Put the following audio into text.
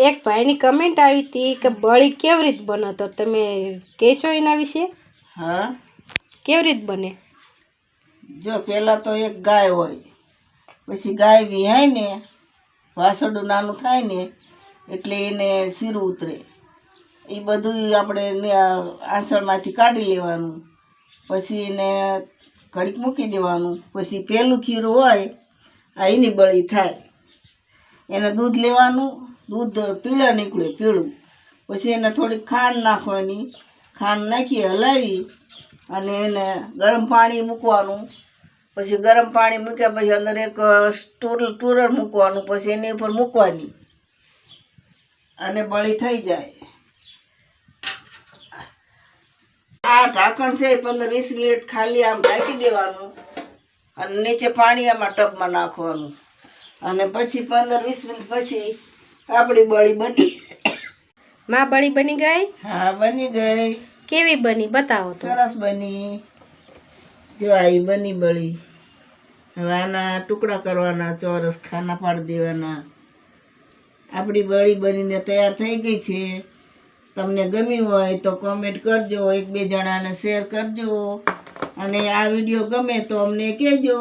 એક ભાઈની કમેન્ટ આવી હતી કે બળી કેવી રીત બને, તો તમે કહેશો એના વિશે? હા, કેવી રીત બને? જો પહેલાં તો એક ગાય હોય, પછી ગાય વિહાય ને વાસરડું નાનું થાય ને એટલે એને શીરું ઉતરે, એ બધું આપણે આંસળમાંથી કાઢી લેવાનું, પછી એને ઘડીક મૂકી દેવાનું. પછી પહેલું ખીરું હોય આ એની બળી થાય. એને દૂધ લેવાનું, દૂધ પીળા નીકળે પીળું, પછી એને થોડીક ખાંડ નાખવાની, ખાંડ નાખી હલાવી અને એને ગરમ પાણી મૂકવાનું. પછી ગરમ પાણી મૂક્યા પછી અંદર એક ટુરર મૂકવાનું, પછી એની ઉપર મૂકવાની અને બળી થઈ જાય. આ ઢાંકણ છે 15-20 મિનિટ ખાલી આમ ઢાંકી દેવાનું અને નીચે પાણી આમાં ટબમાં નાખવાનું અને પછી 15-20 મિનિટ પછી આપણી બળી બની. માં બળી બની ગઈ? હા, બની ગઈ. કેવી બની બતાવો તો. સરસ બની. જો આ બની બળી. હવે આના ટુકડા કરવાના, ચોરસ ખાના પાડી દેવાના. આપણી બળી બનીને તૈયાર થઈ ગઈ છે. તમને ગમ્યું હોય તો કોમેન્ટ કરજો, 1-2 જણાને શેર કરજો અને આ વિડીયો ગમે તો અમને કહેજો.